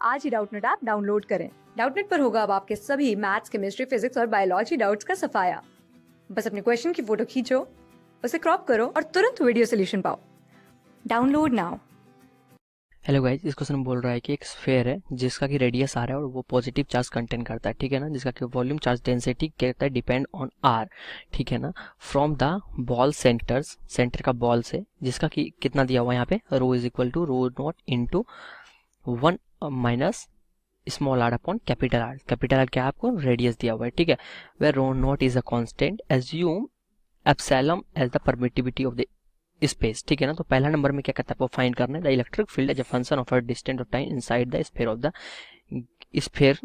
आज ही Doubtnut app download करें। Doubtnut पर होगा अब आपके सभी मैथ्स, केमिस्ट्री, फिजिक्स और बायोलॉजी डाउट्स का सफाया। बस अपने क्वेश्चन की फोटो खींचो, उसे क्रॉप करो और तुरंत वीडियो सोल्यूशन पाओ। Download now. हेलो गाइज, इस क्वेश्चन में बोल रहा है कि एक स्फेयर है जिसका कि रेडियस आर है और वो पॉजिटिव चार्ज कंटेन करता है, ठीक है ना, जिसका कि वॉल्यूम चार्ज डेंसिटी कहता है डिपेंड ऑन आर, ठीक है ना, फ्रॉम द बॉल सेंटर का बॉल से, जिसका कि कितना दिया हुआ है यहाँ पे rho is equal to rho naught into 1 minus small R upon capital R. Capital R क्या है, आपको रेडियस दिया हुआ है, ठीक है, where rho naught is a constant, assume epsilon as the permittivity of the space, ठीक है ना। तो पहला नंबर में क्या कहता है, आपको फाइंड करना है the electric field as a function of a distance of time inside the sphere of the sphere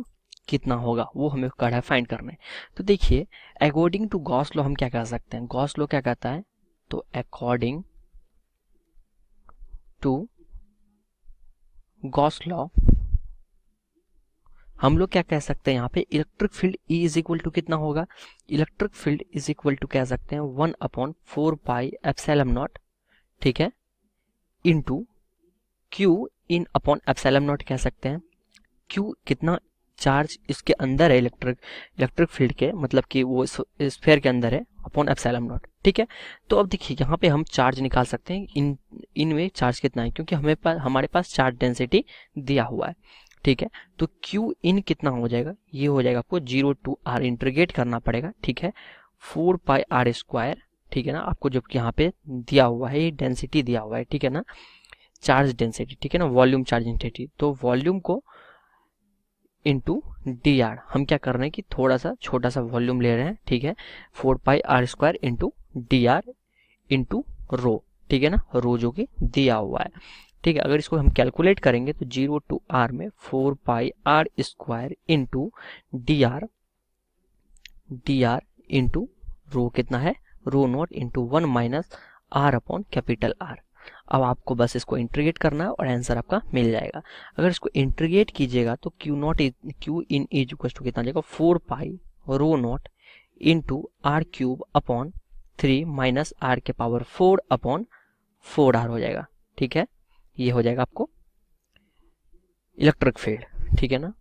कितना होगा वो हमें करना है, फाइंड करना है। तो देखिए, अकॉर्डिंग टू गॉस लॉ हम क्या कह सकते हैं, गॉस लॉ क्या कहता है, तो अकॉर्डिंग टू गॉस लॉ हम लोग क्या कह सकते हैं यहाँ पे, electric field E is equal to कितना होगा, electric field is equal to कह सकते हैं 1/4πε0, ठीक है, into Q in upon epsilon naught कह सकते हैं। क्यू कितना चार्ज इसके अंदर है, इलेक्ट्रिक फील्ड के, मतलब कि वो स्फीयर के अंदर है, अपॉन एप्सिलॉन नॉट, ठीक है। तो अब देखिए यहाँ पे हम चार्ज निकाल सकते हैं, इनमें चार्ज कितना है, क्योंकि हमारे पास चार्ज डेंसिटी दिया हुआ है, ठीक है। तो क्यू इन कितना हो जाएगा, ये हो जाएगा आपको 0 to r इंटीग्रेट करना पड़ेगा, ठीक है, 4πr², ठीक है ना, आपको जो यहाँ पे दिया हुआ है ये डेंसिटी दिया हुआ है, ठीक है ना, चार्ज डेंसिटी, ठीक है ना, वॉल्यूम चार्ज डेंसिटी। तो वॉल्यूम को इंटू डी आर, हम क्या कर रहे हैं कि थोड़ा सा छोटा सा वॉल्यूम ले रहे हैं, ठीक है, 4πr² into d r into रो, ठीक है ना, रो जो कि दिया हुआ है, ठीक है। अगर इसको हम कैलकुलेट करेंगे तो 0 to r में 4πr² into d r into rho कितना है, rho naught into 1 minus r upon capital R. अब आपको बस इसको इंटीग्रेट करना है और आंसर आपका मिल जाएगा। अगर इसको इंटीग्रेट कीजिएगा तो Q in is equal to कितना आ जाएगा, 4π rho naught into r³ upon 3 minus r के पावर 4 अपॉन 4r हो जाएगा, ठीक है। ये हो जाएगा आपको इलेक्ट्रिक फील्ड, ठीक है ना,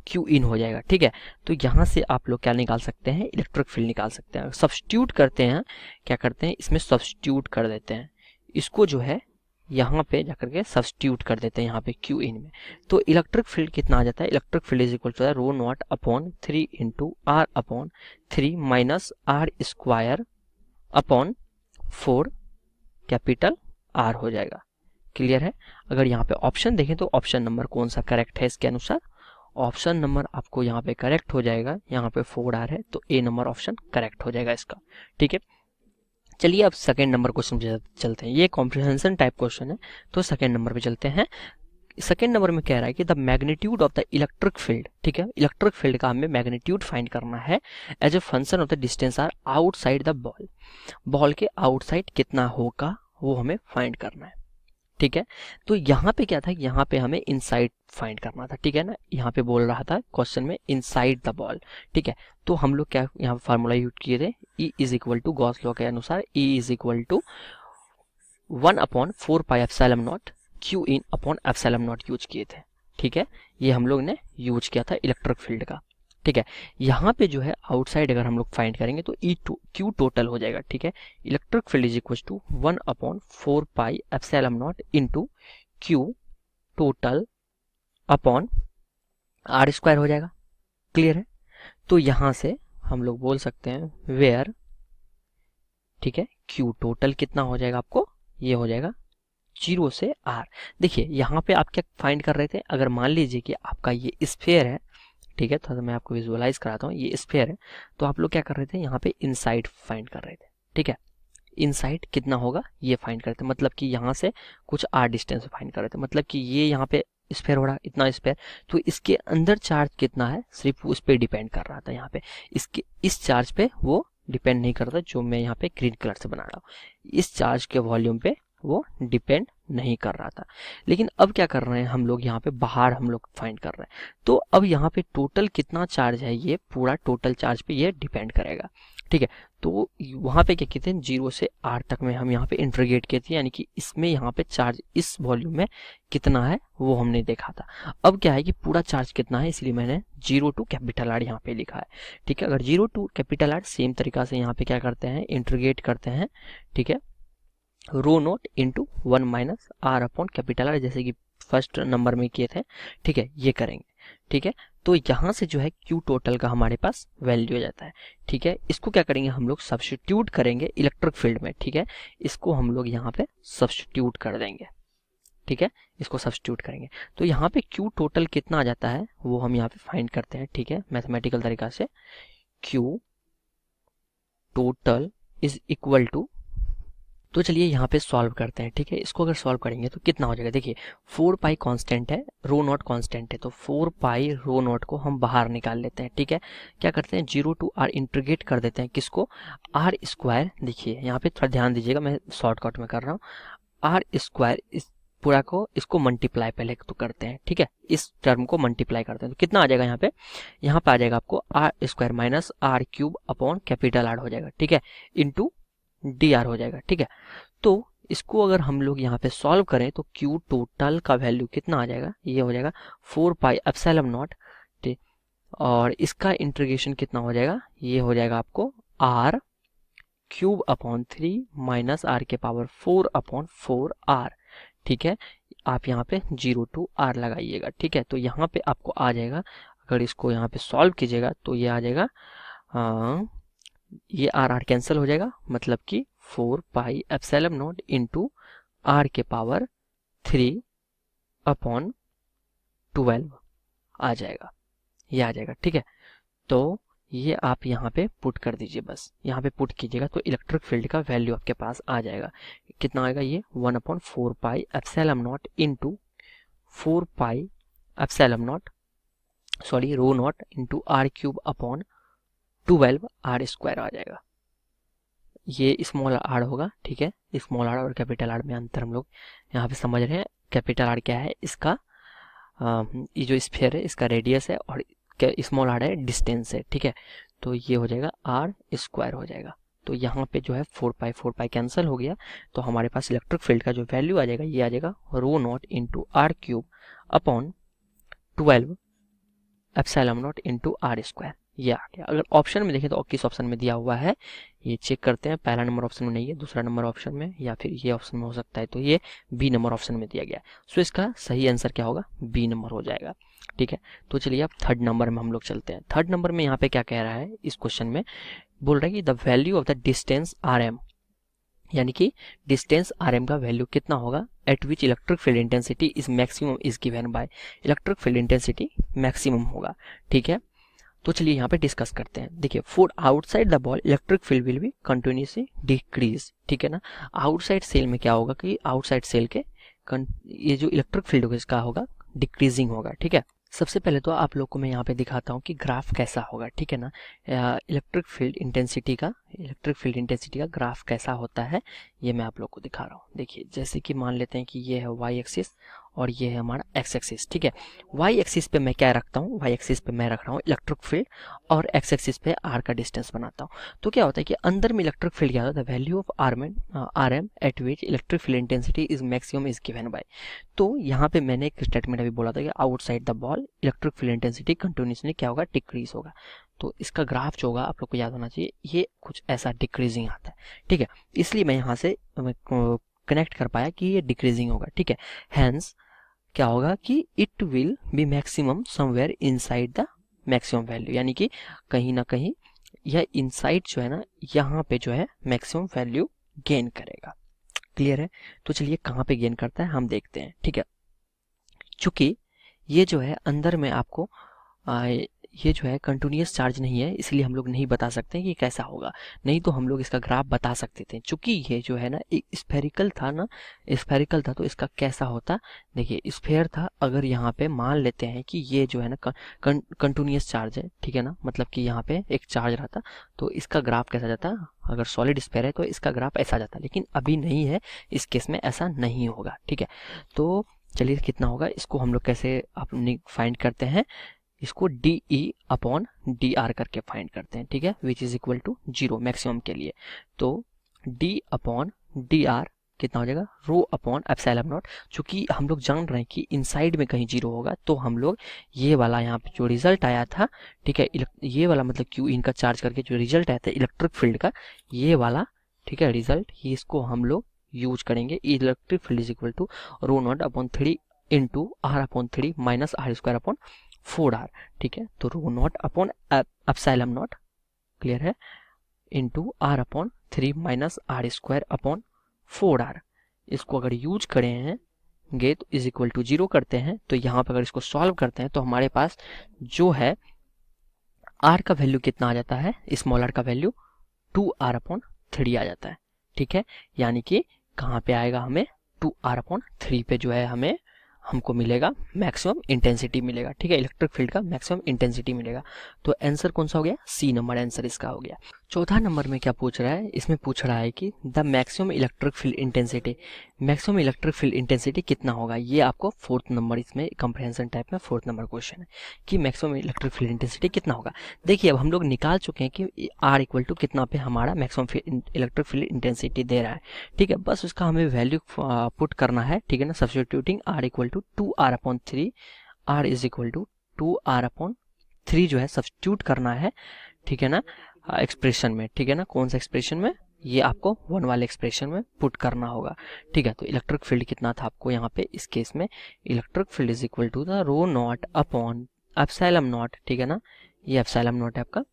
क्यू इन हो जाएगा, ठीक है। तो यहाँ से आप लोग क्या निकाल सकते हैं, इलेक्ट्रिक फील्ड निकाल सकते हैं। सब्स्टिट्यूट करते हैं, क्या करते हैं, इसमें सब्स्टिट्यूट कर देते हैं, इसको जो है यहाँ पे जाकर के सब्स्टिट्यूट कर देते हैं यहाँ पे क्यू इन में। तो इलेक्ट्रिक फील्ड कितना आ जाता है, electric field is equal to rho naught upon 3 into R upon 3 minus r² upon 4 capital R हो जाएगा। क्लियर है। अगर यहाँ पे ऑप्शन देखें तो ऑप्शन नंबर कौन सा करेक्ट है इसके अनुसार, ऑप्शन नंबर आपको यहाँ पे करेक्ट हो जाएगा, यहाँ पे 4r है तो ए नंबर ऑप्शन करेक्ट हो जाएगा इसका, ठीक है। चलिए अब सेकेंड नंबर क्वेश्चन पे चलते हैं, ये कॉम्प्रिहेंशन टाइप क्वेश्चन है, तो सेकेंड नंबर पे चलते हैं। सेकेंड नंबर में कह रहा है कि the magnitude of the electric field, ठीक है, इलेक्ट्रिक फील्ड का हमें मैग्नीट्यूड फाइंड करना है as a function of the distance R outside the ball. Ball के आउटसाइड कितना होगा वो हमें फाइंड करना है, ठीक है। तो यहाँ पे क्या था, यहाँ पे हमें इनसाइड फाइंड करना था, ठीक है ना, यहाँ पे बोल रहा था क्वेश्चन में इनसाइड द बॉल, ठीक है। तो हम लोग क्या यहाँ फार्मूला यूज किए थे, E is equal to Gauss law के अनुसार E is equal to 1/4πε0 Q in upon epsilon naught use किए थे, ठीक है। ये हम लोग ने यूज किया था इलेक्ट्रिक फील्ड का, ठीक है। यहाँ पे जो है आउटसाइड अगर हम लोग फाइंड करेंगे तो क्यू टोटल हो जाएगा, ठीक है। Electric field is equal to 1/4πε0 into Q total upon r² हो जाएगा। क्लियर है। तो यहाँ से हम लोग बोल सकते हैं वेयर, ठीक है, क्यू टोटल कितना हो जाएगा आपको, ये हो जाएगा 0 से r। देखिए यहाँ पे आप क्या फाइंड कर रहे थे, अगर मान लीजिए कि आपका ये स्फीयर है, ठीक है, तो मैं आपको विजुअलाइज कराता हूँ, ये स्फीयर है, तो आप लोग क्या कर रहे थे, यहाँ पे इनसाइड फाइंड कर रहे थे, ठीक है। इनसाइड कितना होगा ये फाइंड कर रहे थे, मतलब कि यहाँ से कुछ r डिस्टेंस फाइंड कर रहे थे, मतलब कि ये यहाँ पे स्फीयर हो रहा है, इतना स्फीयर, तो इसके अंदर चार्ज कितना है सिर्फ उस पर डिपेंड कर रहा था। यहाँ पे इसके इस चार्ज पे वो डिपेंड नहीं करता, जो मैं यहाँ पे ग्रीन कलर से बना रहा हूँ, इस चार्ज के वॉल्यूम पे वो डिपेंड नहीं कर रहा था। लेकिन अब क्या कर रहे हैं हम लोग, यहाँ पे बाहर हम लोग फाइंड कर रहे हैं, तो अब यहाँ पे टोटल कितना चार्ज है, ये पूरा टोटल चार्ज पे ये डिपेंड करेगा, ठीक है। तो वहाँ पे क्या कहते हैं 0 से R तक में हम यहाँ पे इंटीग्रेट किए थे, यानी कि इसमें यहाँ पे चार्ज इस वॉल्यूम में कितना है वो हमने देखा था। अब क्या है कि पूरा चार्ज कितना है, इसलिए मैंने 0 टू कैपिटल R यहाँ पे लिखा है। ठीक है, अगर 0 टू कैपिटल R सेम तरीका से यहाँ पे क्या करते हैं, इंटीग्रेट करते हैं। ठीक है, rho naught into 1 minus R upon capital R, जैसे कि फर्स्ट नंबर में किए थे। ठीक है, ये करेंगे। ठीक है, तो यहाँ से जो है Q टोटल का हमारे पास वैल्यू हो जाता है। ठीक है, इसको क्या करेंगे हम लोग, सब्स्टिट्यूट करेंगे इलेक्ट्रिक फील्ड में। ठीक है, इसको हम लोग यहाँ पे सब्स्टिट्यूट कर देंगे। ठीक है, इसको सब्स्टिट्यूट करेंगे तो यहाँ पे Q टोटल कितना आ जाता है वो हम यहाँ पे फाइंड करते हैं। ठीक है, मैथमेटिकल तरीका से Q total is equal to, तो चलिए यहाँ पे सॉल्व करते हैं। ठीक है, इसको अगर सॉल्व करेंगे तो कितना हो जाएगा, देखिए 4 पाई कांस्टेंट है, रो नॉट कांस्टेंट है, तो 4 पाई रो नॉट को हम बाहर निकाल लेते हैं। ठीक है, क्या करते हैं 0 टू R इंटीग्रेट कर देते हैं, किसको, R स्क्वायर। देखिए यहाँ पे थोड़ा ध्यान दीजिएगा, मैं शॉर्टकट में कर रहा हूँ। R स्क्वायर इस पूरा को, इसको मल्टीप्लाई पहले तो करते हैं। ठीक है, इस टर्म को मल्टीप्लाई करते हैं तो कितना आ जाएगा यहाँ पे आ जाएगा आपको R square minus R cube upon capital R हो जाएगा। ठीक है, इंटू dr हो जाएगा। ठीक है, तो इसको अगर हम लोग यहाँ पे सॉल्व करें तो Q टोटल का वैल्यू कितना आ जाएगा, ये हो जाएगा 4 पाई एप्सिलॉन नॉट, और इसका इंटीग्रेशन कितना हो जाएगा, ये हो जाएगा आपको R cube upon 3 minus R के पावर 4 अपॉन 4R। ठीक है, आप यहाँ पे 0 टू R लगाइएगा। ठीक है, तो यहाँ पे आपको आ जाएगा, अगर इसको यहाँ पे सॉल्व कीजिएगा तो ये आ जाएगा, ये R कैंसिल हो जाएगा, मतलब कि 4 pi epsilon naught into R के पावर 3 अपॉन 12 आ जाएगा, ये आ जाएगा। ठीक है, तो ये आप यहाँ पे पुट कर दीजिए, बस यहाँ पे पुट कीजिएगा तो इलेक्ट्रिक फील्ड का वैल्यू आपके पास आ जाएगा। कितना आएगा, ये 1 upon 4 pi epsilon naught into 4 pi epsilon naught, sorry rho naught into R cube upon 12 R square आ जाएगा। ये स्मॉल r होगा। ठीक है, स्मॉल r और कैपिटल R में अंतर हम लोग यहाँ पे समझ रहे हैं। कैपिटल R क्या है, इसका ये जो स्फीयर है इसका रेडियस है, और स्मॉल r है डिस्टेंस है। ठीक है, तो ये हो जाएगा R स्क्वायर हो जाएगा। तो यहाँ पे जो है 4 पाई कैंसिल हो गया, तो हमारे पास इलेक्ट्रिक फील्ड का जो वैल्यू आ जाएगा, ये आ जाएगा rho naught into R cube upon 12 epsilon naught into R square, ये आ गया। अगर ऑप्शन में देखें तो किस ऑप्शन में दिया हुआ है ये चेक करते हैं। पहला नंबर ऑप्शन में नहीं है, दूसरा नंबर ऑप्शन में, या फिर ये ऑप्शन में हो सकता है, तो ये बी नंबर ऑप्शन में दिया गया। सो इसका सही आंसर क्या होगा, बी नंबर हो जाएगा। ठीक है, तो चलिए अब थर्ड नंबर में हम लोग चलते हैं। थर्ड नंबर में यहाँ पे क्या कह रहा है, इस क्वेश्चन में बोल रहा है कि the value of the distance RM, यानी कि डिस्टेंस RM का वैल्यू कितना होगा, eight which electric field intensity is maximum is given by, electric field intensity maximum होगा। ठीक है, तो चलिए यहाँ पे डिस्कस करते हैं। देखिए, for outside the ball electric field will be continuously decrease. ठीक है ना, आउटसाइड सेल में क्या होगा कि आउटसाइड सेल के ये जो इलेक्ट्रिक फील्ड होगा इसका होगा डिक्रीजिंग होगा। ठीक है, सबसे पहले तो आप लोग को मैं यहाँ पे दिखाता हूँ कि ग्राफ कैसा होगा। ठीक है ना, इलेक्ट्रिक फील्ड इंटेंसिटी का ग्राफ कैसा होता है ये मैं आप लोग को दिखा रहा हूँ। देखिए, जैसे कि मान लेते हैं कि ये है y एक्सिस और ये है हमारा x एक्सिस। ठीक है, y एक्सिस पे मैं क्या रखता हूँ, y एक्सिस पे मैं रख रहा हूँ इलेक्ट्रिक फील्ड, और x एक्सिस पे r का डिस्टेंस बनाता हूँ। तो क्या होता है कि अंदर में इलेक्ट्रिक फील्ड क्या होता है, the value of RM eight which electric field intensity is maximum is given by. तो यहाँ पे मैंने एक स्टेटमेंट अभी बोला था कि outside the ball electric field intensity continuously क्या होगा, डिक्रीज होगा। तो इसका ग्राफ जो होगा आप लोग को याद होना चाहिए, ये कुछ ऐसा डिक्रीजिंग आता है। ठीक है, इसलिए मैं यहाँ से कनेक्ट कर पाया कि ये डिक्रीजिंग होगा। ठीक है, हैंस क्या होगा कि it will be maximum somewhere inside the maximum value, यानी कि कहीं ना कहीं यह इनसाइड जो है ना, यहाँ पे जो है मैक्सिमम वैल्यू गेन करेगा। क्लियर है, तो चलिए कहाँ पे गेन करता है हम देखते हैं। ठीक है, चूंकि ये जो है अंदर में आपको ये जो है कंटिन्यूअस चार्ज नहीं है, इसलिए हम लोग नहीं बता सकते कि कैसा होगा, नहीं तो हम लोग इसका ग्राफ बता सकते थे। चूंकि ये जो है ना एक स्फेरिकल था तो इसका कैसा होता, देखिए स्फेयर था, अगर यहाँ पे मान लेते हैं कि ये जो है ना कंटिन्यूअस चार्ज है, ठीक है ना, मतलब कि यहाँ पे एक चार्ज रहता तो इसका ग्राफ कैसा जाता, अगर सॉलिड स्फेयर है तो इसका ग्राफ ऐसा जाता, लेकिन अभी नहीं है, इस केस में ऐसा नहीं होगा। ठीक है, तो चलिए कितना होगा इसको हम लोग कैसे अपनी फाइंड करते हैं। इसको D E upon D R करके फाइंड करते हैं, ठीक है, which is equal to 0 maximum के लिए। तो डी अपॉन डी आर कितना हो जाएगा, रो अपॉन एप्सिलॉन नॉट। चूंकि हम लोग जान रहे हैं कि इनसाइड में कहीं 0 होगा, तो हम लोग ये वाला यहाँ पे जो रिजल्ट आया था, ठीक है, ये वाला मतलब क्यू इन का चार्ज करके जो रिजल्ट आया था इलेक्ट्रिक फील्ड का, ये वाला, ठीक है, रिजल्ट, ये इसको हम लोग यूज करेंगे। Electric field is equal to rho naught upon 3 into R upon 3 minus R square upon 4r, ठीक है। तो rho naught upon epsilon naught, clear है, into R upon 3 minus R square upon 4r। इसको अगर use करें हैं गे तो is equal to 0 करते हैं, तो यहाँ पर अगर इसको सॉल्व करते हैं तो हमारे पास जो है r का वैल्यू कितना आ जाता है, स्मॉल r का वैल्यू 2r अपॉन 3 आ जाता है, ठीक है। यानी कि कहाँ पे आएगा, हमें 2r अपॉन 3 पे जो है हमें हमको मिलेगा मैक्सिमम इंटेंसिटी मिलेगा, ठीक है, इलेक्ट्रिक फील्ड का मैक्सिमम इंटेंसिटी मिलेगा। तो आंसर कौन सा हो गया, सी नंबर आंसर इसका हो गया। चौथा नंबर में क्या पूछ रहा है, इसमें पूछ रहा है कि the maximum electric field intensity, maximum electric field intensity कितना होगा। ये आपको फोर्थ नंबर, इसमें कंप्रहेंशन टाइप में फोर्थ नंबर क्वेश्चन है कि मैक्सिमम इलेक्ट्रिक फील्ड इंटेंसिटी कितना होगा। देखिए अब हम लोग निकाल चुके हैं कि आर इक्वल टू कितना पे हमारा मैक्सिमम इलेक्ट्रिक फील्ड इंटेंसिटी दे रहा है, ठीक है। बस उसका हमें वैल्यू पुट करना है, ठीक है ना, substituting R equal to 2r upon 3, r is equal to 2r upon 3 जो है सब्स्टिट्यूट करना है, ठीक है ना, एक्सप्रेशन में, ठीक है ना, कौन सा एक्सप्रेशन में, ये आपको वन वाले एक्सप्रेशन में पुट करना होगा, ठीक है। तो इलेक्ट्रिक फील्ड कितना था आपको यहाँ पे इस केस में, electric field is equal to the rho naught upon epsilon naught, ठीक है ना, ये एप्सिलॉन नॉट है आपका,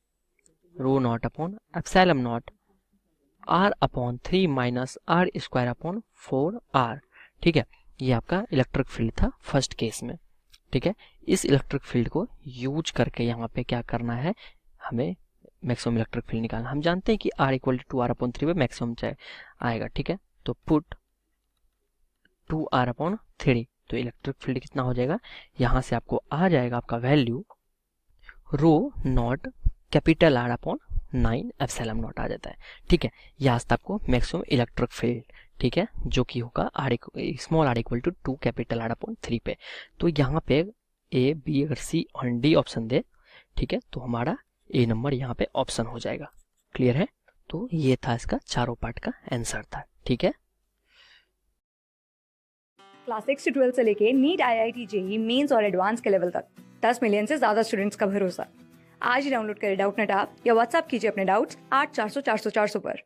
rho naught upon epsilon naught r upon 3 minus R square upon 4r, ठीक है। ये आपका इलेक्ट्रिक फील्ड था फर्स्ट केस में, ठीक है। इस इलेक्ट्रिक फील्ड को यूज करके यहाँ पे क्या करना है, हमें मैक्सिमम इलेक्ट्रिक फील्ड निकालना। हम जानते हैं कि r equal to 2r upon 3 पे मैक्सिमम आएगा, ठीक है। तो पुट 2r अपॉन 3, तो इलेक्ट्रिक फील्ड कितना हो जाएगा, यहाँ से आपको आ जाएगा आपका value rho naught capital R upon 9 epsilon naught आ जाता है, ठीक है। यहाँ से आपको मैक्सिमम इलेक्ट्रिक फील्ड, ठीक है, जो कि होगा small r equal to 2 capital R upon 3 पे। तो यहाँ पे ए बी अगर सी और डी ऑप्शन दे, ठीक है, तो हमारा ए नंबर यहाँ पे ऑप्शन हो जाएगा, क्लियर है। तो ये था इसका चारों पार्ट का आंसर था, ठीक है। क्लास 6 से 12 से लेके नीट, IIT, JEE मेंस और एडवांस के लेवल तक 10 मिलियन से ज्यादा स्टूडेंट्स का भरोसा। आज ही डाउनलोड करें डाउटनेट ऐप या व्हाट्सएप कीजिए अपने डाउट्स 8400 400 400 पर।